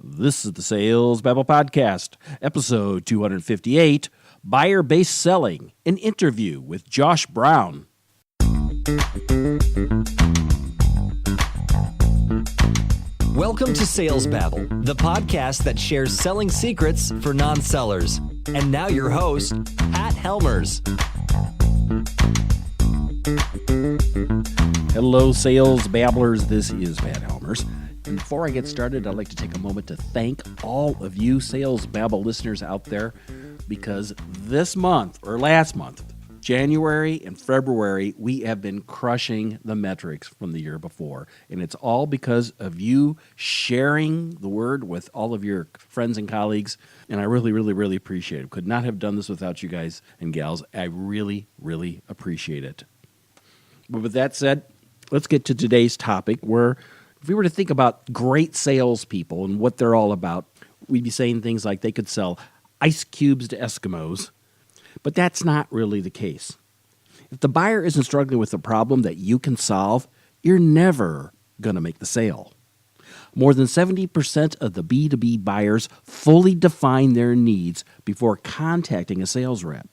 This is the Sales Babble Podcast, episode 258, Buyer-Based Selling, an interview with Josh Braun. Welcome to Sales Babble, the podcast that shares selling secrets for non-sellers. And now your host, Pat Helmers. Hello, Sales Babblers. This is Pat Helmers. And before I get started, I'd like to take a moment to thank all of you Sales Babble listeners out there, because this month, or last month, January and February, we have been crushing the metrics from the year before. And it's all because of you sharing the word with all of your friends and colleagues. And I really appreciate it. Could not have done this without you guys and gals. I really appreciate it. But with that said, let's get to today's topic, where if we were to think about great salespeople and what they're all about, we'd be saying things like they could sell ice cubes to Eskimos, but that's not really the case. If the buyer isn't struggling with a problem that you can solve, you're never going to make the sale. More than 70% of the B2B buyers fully define their needs before contacting a sales rep.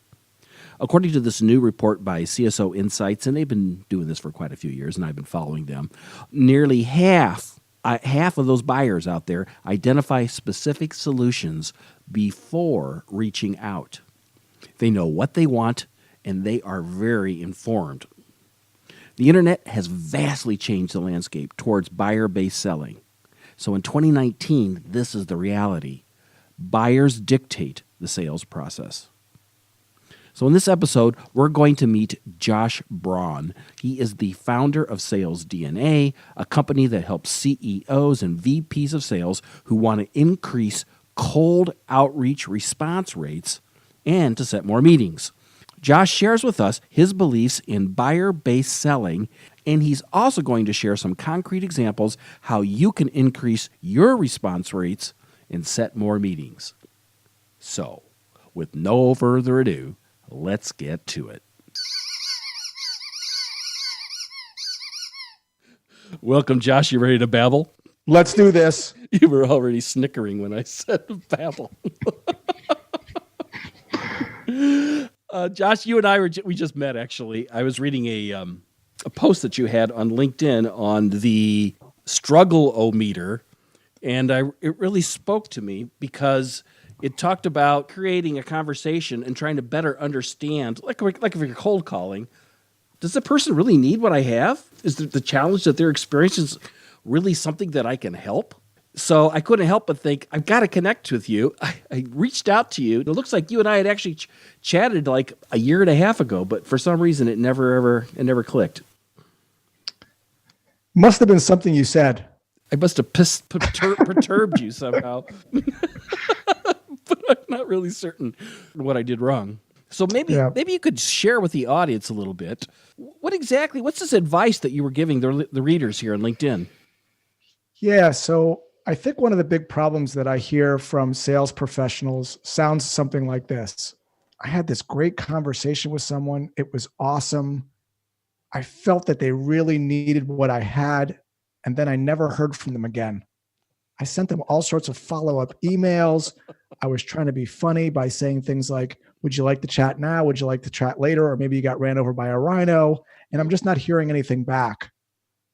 According to this new report by CSO Insights, and they've been doing this for quite a few years, and I've been following them, nearly half of those buyers out there identify specific solutions before reaching out. They know what they want, and they are very informed. The internet has vastly changed the landscape towards buyer-based selling. So in 2019, this is the reality. Buyers dictate the sales process. So in this episode, we're going to meet Josh Braun. He is the founder of Sales DNA, a company that helps CEOs and VPs of sales who want to increase cold outreach response rates and to set more meetings. Josh shares with us his beliefs in buyer-based selling, and he's also going to share some concrete examples how you can increase your response rates and set more meetings. So, with no further ado, let's get to it. Welcome, Josh. You ready to babble? Let's do this. You were already snickering when I said babble. Josh, you and I we just met, actually. I was reading a post that you had on LinkedIn on the struggle-o-meter, and it really spoke to me because it talked about creating a conversation and trying to better understand, like if you're cold calling, does the person really need what I have? Is the challenge that they're experiencing really something that I can help? So I couldn't help but think, I've got to connect with you. I reached out to you. It looks like you and I had actually chatted like a year and a half ago, but for some reason it never clicked. Must have been something you said. I must have perturbed you somehow. But I'm not really certain what I did wrong. So maybe you could share with the audience a little bit. What's this advice that you were giving the readers here on LinkedIn? Yeah, so I think one of the big problems that I hear from sales professionals sounds something like this. I had this great conversation with someone. It was awesome. I felt that they really needed what I had, and then I never heard from them again. I sent them all sorts of follow-up emails. I was trying to be funny by saying things like, would you like to chat now? Would you like to chat later? Or maybe you got ran over by a rhino, and I'm just not hearing anything back.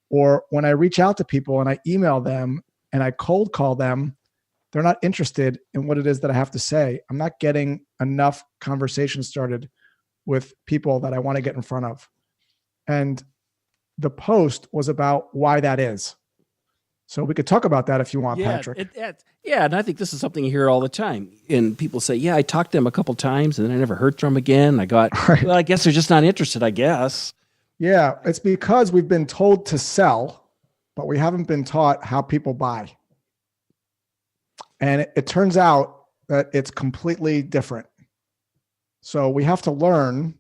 Or when I reach out to people and I email them and I cold call them, they're not interested in what it is that I have to say. I'm not getting enough conversation started with people that I want to get in front of. And the post was about why that is. So we could talk about that if you want, Patrick. And I think this is something you hear all the time. And people say, I talked to them a couple times and then I never heard from them again. Well, I guess they're just not interested, I guess. Yeah, it's because we've been told to sell, but we haven't been taught how people buy. And it turns out that it's completely different. So we have to learn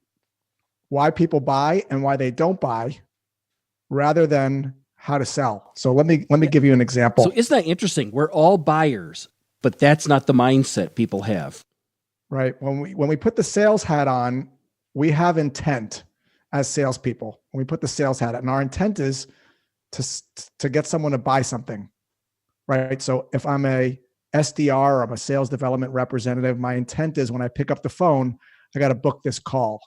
why people buy and why they don't buy, rather than how to sell. So let me give you an example. So isn't that interesting? We're all buyers, but that's not the mindset people have. Right. When we put the sales hat on, we have intent as salespeople. When we put the sales hat on, and our intent is to get someone to buy something, right? So if I'm a SDR, or I'm a sales development representative, my intent is when I pick up the phone, I got to book this call.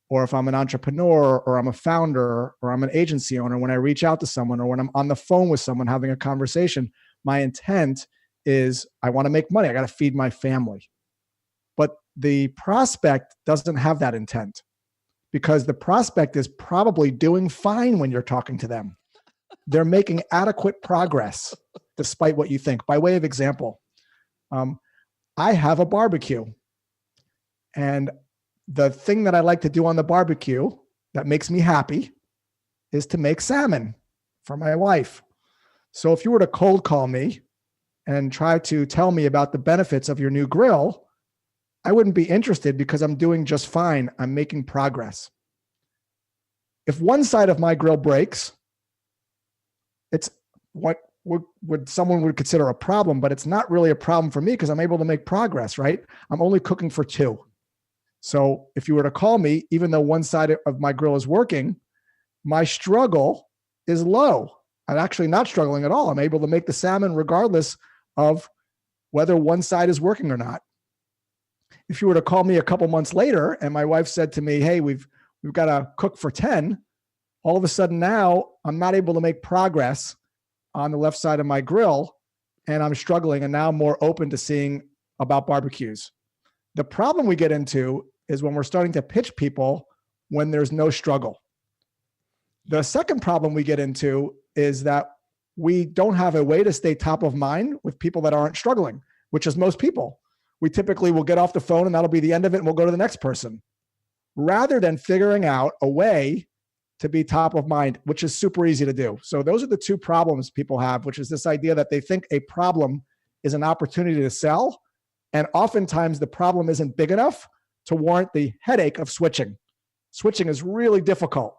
Or if I'm an entrepreneur, or I'm a founder, or I'm an agency owner, when I reach out to someone, or when I'm on the phone with someone having a conversation, my intent is I want to make money. I got to feed my family. But the prospect doesn't have that intent, because the prospect is probably doing fine when you're talking to them. They're making adequate progress despite what you think. By way of example, I have a barbecue, and the thing that I like to do on the barbecue that makes me happy is to make salmon for my wife. So if you were to cold call me and try to tell me about the benefits of your new grill, I wouldn't be interested, because I'm doing just fine. I'm making progress. If one side of my grill breaks, it's what would someone would consider a problem, but it's not really a problem for me, because I'm able to make progress, right? I'm only cooking for two. So if you were to call me, even though one side of my grill is working, my struggle is low. I'm actually not struggling at all. I'm able to make the salmon regardless of whether one side is working or not. If you were to call me a couple months later and my wife said to me, hey, we've got to cook for 10, all of a sudden now I'm not able to make progress on the left side of my grill, and I'm struggling, and now I'm more open to seeing about barbecues. The problem we get into is when we're starting to pitch people when there's no struggle. The second problem we get into is that we don't have a way to stay top of mind with people that aren't struggling, which is most people. We typically will get off the phone and that'll be the end of it, and we'll go to the next person, rather than figuring out a way to be top of mind, which is super easy to do. So those are the two problems people have, which is this idea that they think a problem is an opportunity to sell. And oftentimes the problem isn't big enough to warrant the headache of switching. Switching is really difficult.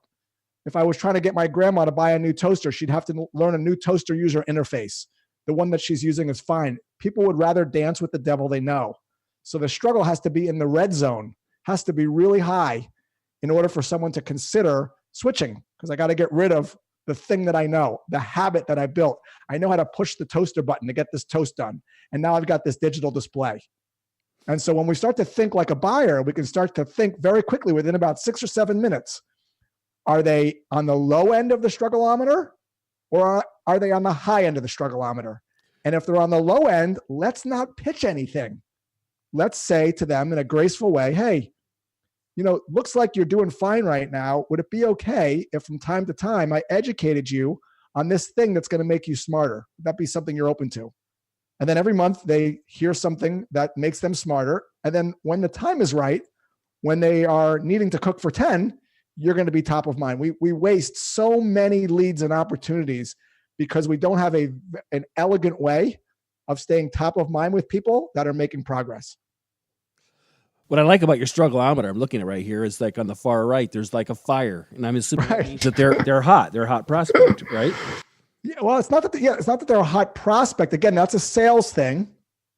If I was trying to get my grandma to buy a new toaster, she'd have to learn a new toaster user interface. The one that she's using is fine. People would rather dance with the devil they know. So the struggle has to be in the red zone, has to be really high in order for someone to consider switching, because I got to get rid of the thing that I know, the habit that I built. I know how to push the toaster button to get this toast done. And now I've got this digital display. And so when we start to think like a buyer, we can start to think very quickly within about 6 or 7 minutes. Are they on the low end of the struggleometer, or are they on the high end of the struggleometer? And if they're on the low end, let's not pitch anything. Let's say to them in a graceful way, hey, looks like you're doing fine right now. Would it be okay if from time to time I educated you on this thing that's going to make you smarter? Would that be something you're open to? And then every month they hear something that makes them smarter. And then when the time is right, when they are needing to cook for 10, you're going to be top of mind. We waste so many leads and opportunities because we don't have an elegant way of staying top of mind with people that are making progress. What I like about your struggleometer, I'm looking at right here, is like on the far right, there's like a fire, and I'm assuming that they're hot. They're a hot prospect, right? Yeah. Well, it's not that they're a hot prospect. Again, that's a sales thing,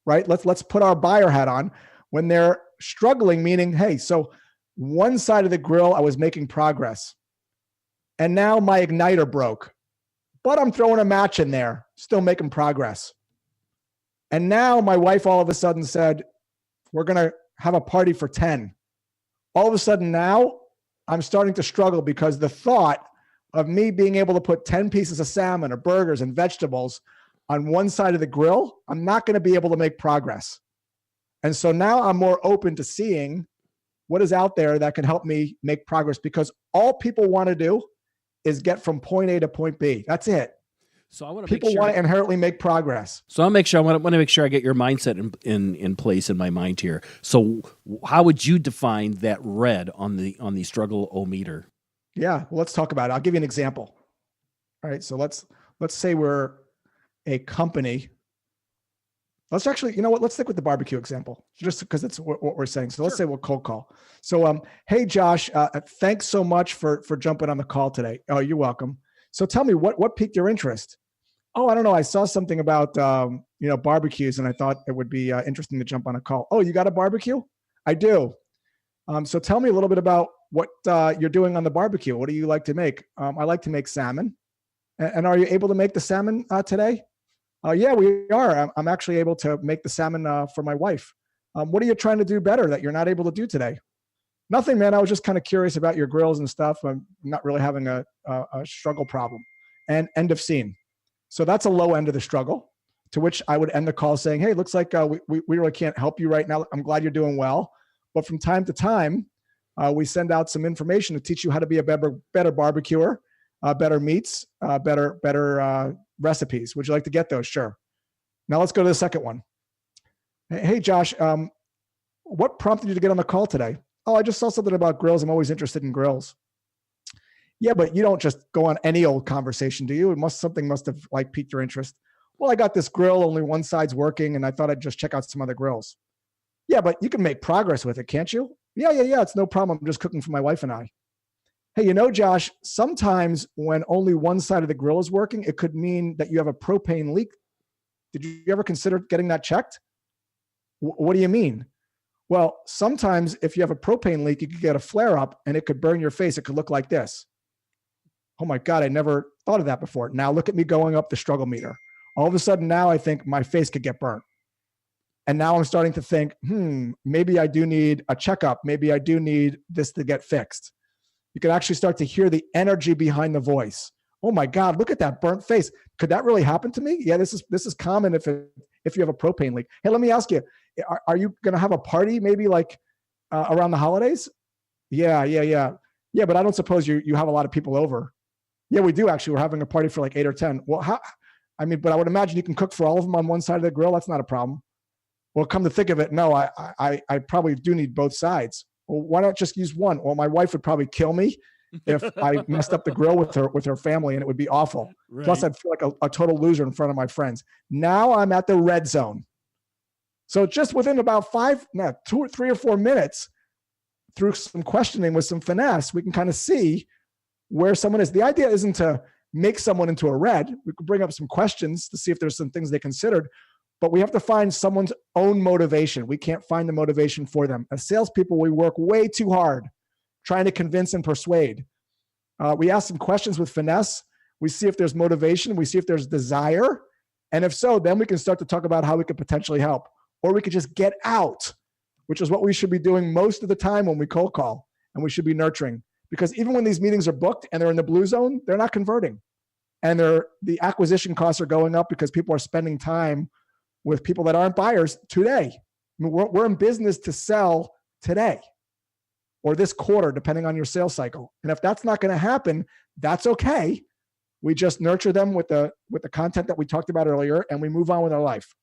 right? Let's put our buyer hat on. When they're struggling, meaning, hey, so one side of the grill, I was making progress, and now my igniter broke, but I'm throwing a match in there, still making progress. And now my wife all of a sudden said, we're going to have a party for 10. All of a sudden now I'm starting to struggle because the thought of me being able to put 10 pieces of salmon or burgers and vegetables on one side of the grill, I'm not going to be able to make progress. And so now I'm more open to seeing what is out there that can help me make progress, because all people want to do is get from point A to point B. That's it. So I want to people want to inherently make progress. So I want to make sure I get your mindset in place in my mind here. So how would you define that red on the struggle-o-meter? Yeah, well, let's talk about it. I'll give you an example. All right, so let's say we're a company. Let's actually, let's stick with the barbecue example, just because it's what we're saying. So let's say we'll cold call. So, hey, Josh, thanks so much for jumping on the call today. Oh, you're welcome. So tell me, what piqued your interest? Oh, I don't know. I saw something about, barbecues, and I thought it would be interesting to jump on a call. Oh, you got a barbecue? I do. So tell me a little bit about what you're doing on the barbecue. What do you like to make? I like to make salmon. And are you able to make the salmon today? Yeah, we are. I'm actually able to make the salmon for my wife. What are you trying to do better that you're not able to do today? Nothing, man. I was just kind of curious about your grills and stuff. I'm not really having a struggle problem. And end of scene. So that's a low end of the struggle, to which I would end the call saying, hey, looks like we really can't help you right now. I'm glad you're doing well. But from time to time, we send out some information to teach you how to be a better barbecuer, better meats, better recipes. Would you like to get those? Sure. Now let's go to the second one. Hey, Josh, what prompted you to get on the call today? Oh, I just saw something about grills. I'm always interested in grills. Yeah, but you don't just go on any old conversation, do you? Something must have like piqued your interest. Well, I got this grill, only one side's working, and I thought I'd just check out some other grills. Yeah, but you can make progress with it, can't you? Yeah, it's no problem. I'm just cooking for my wife and I. Hey, Josh, sometimes when only one side of the grill is working, it could mean that you have a propane leak. Did you ever consider getting that checked? What do you mean? Well, sometimes if you have a propane leak, you could get a flare up and it could burn your face. It could look like this. Oh my God, I never thought of that before. Now look at me going up the struggle meter. All of a sudden now I think my face could get burnt. And now I'm starting to think, maybe I do need a checkup. Maybe I do need this to get fixed. You can actually start to hear the energy behind the voice. Oh my God, look at that burnt face. Could that really happen to me? Yeah, this is common if you have a propane leak. Hey, let me ask you, are you going to have a party maybe like around the holidays? Yeah. But I don't suppose you have a lot of people over. Yeah, we do actually. We're having a party for like 8 or 10. Well, but I would imagine you can cook for all of them on one side of the grill. That's not a problem. Well, come to think of it, no, I probably do need both sides. Well, why not just use one? Well, my wife would probably kill me if I messed up the grill with her family, and it would be awful. Right. Plus, I'd feel like a total loser in front of my friends. Now I'm at the red zone. So just within about 2 or 3 or 4 minutes, through some questioning with some finesse, we can kind of see where someone is. The idea isn't to make someone into a red. We could bring up some questions to see if there's some things they considered, but we have to find someone's own motivation. We can't find the motivation for them. As salespeople, we work way too hard trying to convince and persuade. We ask some questions with finesse. We see if there's motivation. We see if there's desire. And if so, then we can start to talk about how we could potentially help. Or we could just get out, which is what we should be doing most of the time when we cold call, and we should be nurturing. Because even when these meetings are booked and they're in the blue zone, they're not converting. And the acquisition costs are going up because people are spending time with people that aren't buyers today. I mean, we're in business to sell today or this quarter, depending on your sales cycle. And if that's not going to happen, that's okay. We just nurture them with the content that we talked about earlier, and we move on with our life.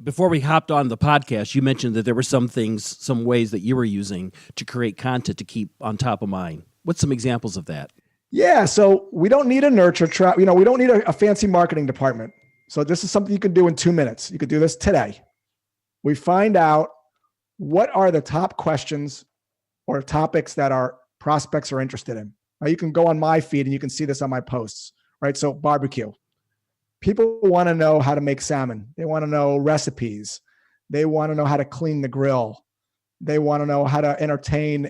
Before we hopped on the podcast, you mentioned that there were some ways that you were using to create content to keep on top of mind. What's some examples of that? Yeah, so we don't need a nurture trap. We don't need a fancy marketing department. So this is something you can do in 2 minutes. You could do this today. We find out what are the top questions or topics that our prospects are interested in. Now you can go on my feed and you can see this on my posts, right? So barbecue. People want to know how to make salmon. They want to know recipes. They want to know how to clean the grill. They want to know how to entertain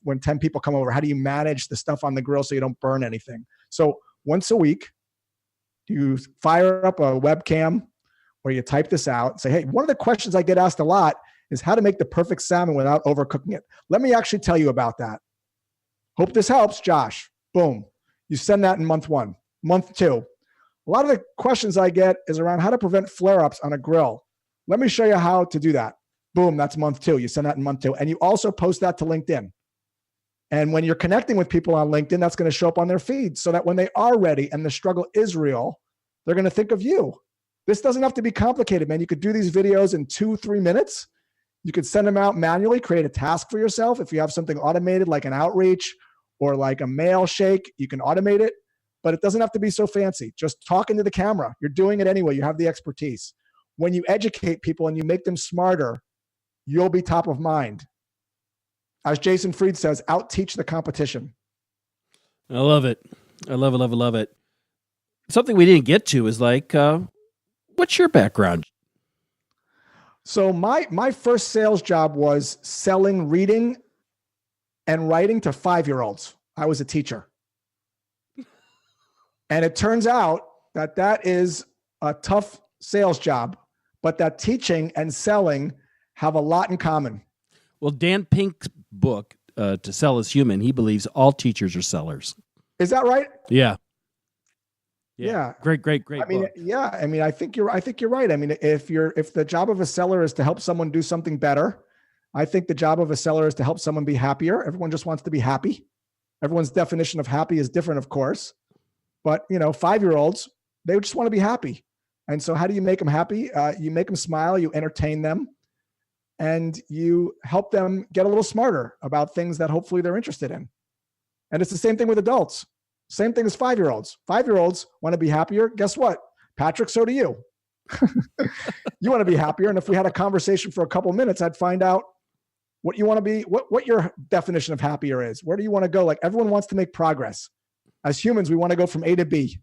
when 10 people come over. How do you manage the stuff on the grill so you don't burn anything? So once a week, you fire up a webcam or you type this out and say, hey, one of the questions I get asked a lot is how to make the perfect salmon without overcooking it. Let me actually tell you about that. Hope this helps, Josh. Boom. You send that in month 1. Month 2. A lot of the questions I get is around how to prevent flare-ups on a grill. Let me show you how to do that. Boom, that's month 2. You send that in month 2. And you also post that to LinkedIn. And when you're connecting with people on LinkedIn, that's going to show up on their feed so that when they are ready and the struggle is real, they're going to think of you. This doesn't have to be complicated, man. You could do these videos in 2-3 minutes. You could send them out manually, create a task for yourself. If you have something automated like an outreach or like a mail shake, you can automate it. But it doesn't have to be so fancy. Just talk into the camera. You're doing it anyway. You have the expertise. When you educate people and you make them smarter, you'll be top of mind. As Jason Fried says, out-teach the competition. I love it. I love it. Something we didn't get to is like, what's your background? So my first sales job was selling reading and writing to 5-year-olds. I was a teacher. And it turns out that is a tough sales job, but that teaching and selling have a lot in common. Well, Dan Pink's book, To Sell is Human, he believes all teachers are sellers. Is that right? Yeah. Yeah. Great I mean, book. yeah. I mean, I think you're right. I mean, if the job of a seller is to help someone do something better, I think the job of a seller is to help someone be happier. Everyone just wants to be happy. Everyone's definition of happy is different, of course. But, 5-year-olds, they just want to be happy. And so how do you make them happy? You make them smile, you entertain them, and you help them get a little smarter about things that hopefully they're interested in. And it's the same thing with adults. Same thing as 5-year-olds. 5-year-olds want to be happier. Guess what? Patrick, so do you. You want to be happier. And if we had a conversation for a couple minutes, I'd find out what you want to be, what your definition of happier is. Where do you want to go? Like, everyone wants to make progress. As humans, we want to go from A to B.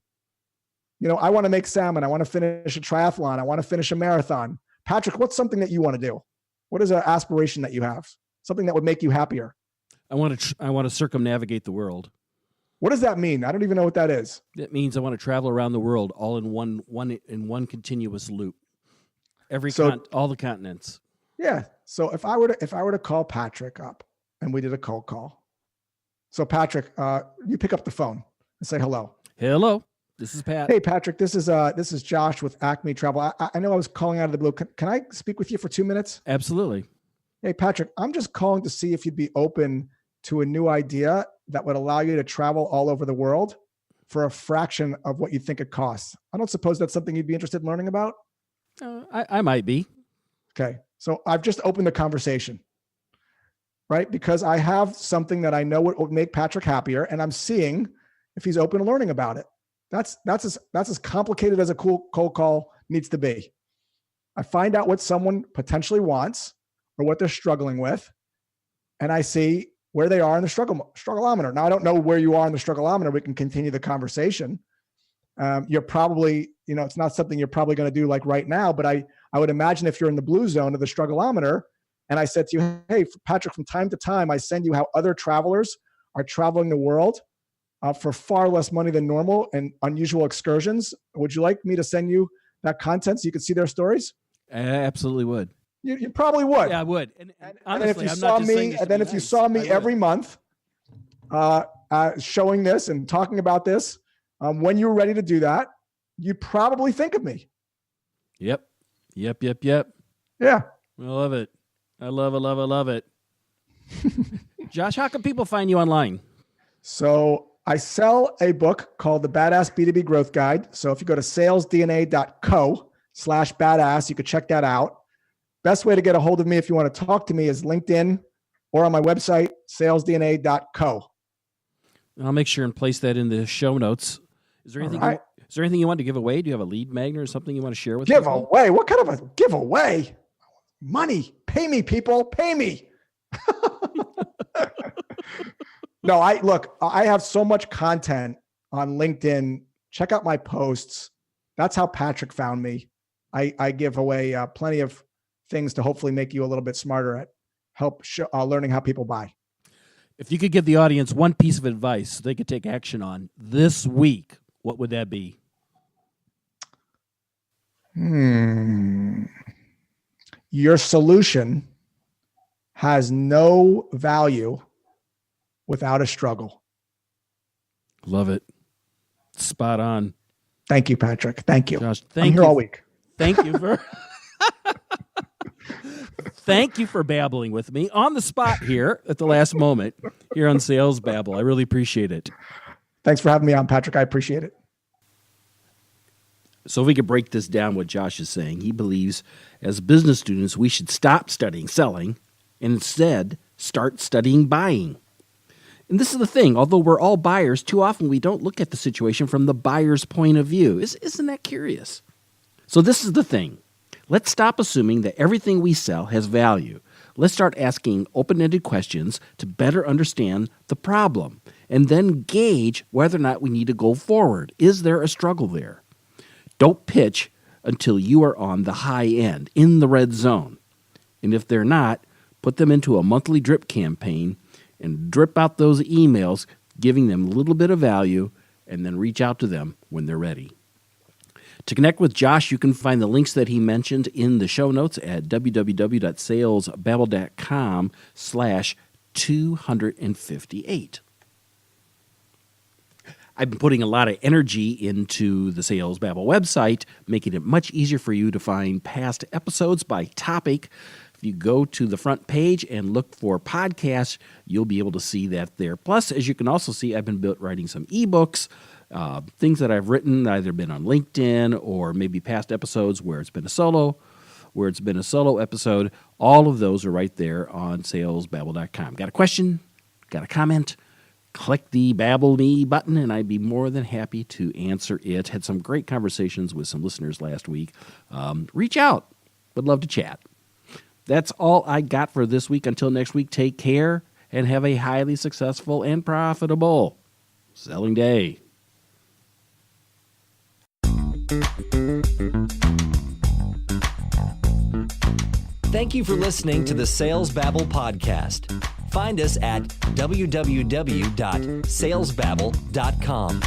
I want to make salmon. I want to finish a triathlon. I want to finish a marathon. Patrick, what's something that you want to do? What is an aspiration that you have? Something that would make you happier? I want to circumnavigate the world. What does that mean? I don't even know what that is. It means I want to travel around the world all in one continuous loop. All the continents. Yeah. So if I were to call Patrick up and we did a cold call. So Patrick, you pick up the phone and say hello. Hello. This is Pat. Hey, Patrick, this is Josh with Acme Travel. I know I was calling out of the blue. Can I speak with you for 2 minutes? Absolutely. Hey, Patrick, I'm just calling to see if you'd be open to a new idea that would allow you to travel all over the world for a fraction of what you think it costs. I don't suppose that's something you'd be interested in learning about? I might be. Okay. So I've just opened the conversation, right? Because I have something that I know would make Patrick happier, and I'm seeing if he's open to learning about it. That's as complicated as a cold call needs to be. I find out what someone potentially wants or what they're struggling with, and I see where they are in the struggleometer. Now, I don't know where you are in the struggleometer. We can continue the conversation. You're probably, it's not something you're probably going to do like right now, but I would imagine if you're in the blue zone of the struggleometer, and I said to you, hey, Patrick, from time to time, I send you how other travelers are traveling the world for far less money than normal and unusual excursions. Would you like me to send you that content so you could see their stories? I absolutely would. You probably would. Yeah, I would. And honestly, if you saw me every month showing this and talking about this, when you were ready to do that, you'd probably think of me. Yep. Yeah. I love it. I love it. Josh, how can people find you online? So I sell a book called The Badass B2B Growth Guide. So if you go to salesdna.co/badass, you could check that out. Best way to get a hold of me if you want to talk to me is LinkedIn or on my website, salesdna.co. I'll make sure and place that in the show notes. Is there anything you want to give away? Do you have a lead magnet or something you want to share with people? Giveaway? What kind of a giveaway? Money. Pay me, people. Pay me. No, I have so much content on LinkedIn. Check out my posts. That's how Patrick found me. I give away plenty of things to hopefully make you a little bit smarter at learning how people buy. If you could give the audience one piece of advice they could take action on this week, what would that be? Your solution has no value without a struggle. Love it. Spot on. Thank you, Patrick. Thank you. Josh, I'm here all week. Thank you for thank you for babbling with me on the spot here at the last moment here on Sales Babble. I really appreciate it. Thanks for having me on, Patrick. I appreciate it. So if we could break this down, what Josh is saying, he believes as business students, we should stop studying selling and instead start studying buying. And this is the thing. Although we're all buyers, too often we don't look at the situation from the buyer's point of view. Isn't that curious? So this is the thing. Let's stop assuming that everything we sell has value. Let's start asking open-ended questions to better understand the problem and then gauge whether or not we need to go forward. Is there a struggle there? Don't pitch until you are on the high end, in the red zone. And if they're not, put them into a monthly drip campaign and drip out those emails, giving them a little bit of value, and then reach out to them when they're ready. To connect with Josh, you can find the links that he mentioned in the show notes at www.salesbabble.com/258. I've been putting a lot of energy into the Sales Babble website, making it much easier for you to find past episodes by topic. If you go to the front page and look for podcasts, you'll be able to see that there. Plus, as you can also see, I've been writing some ebooks, things that I've written, either been on LinkedIn or maybe past episodes where it's been a solo episode. All of those are right there on salesbabble.com. Got a question? Got a comment? Click the Babble Me button, and I'd be more than happy to answer it. Had some great conversations with some listeners last week. Reach out. Would love to chat. That's all I got for this week. Until next week, take care and have a highly successful and profitable selling day. Thank you for listening to the Sales Babble podcast. Find us at www.salesbabble.com.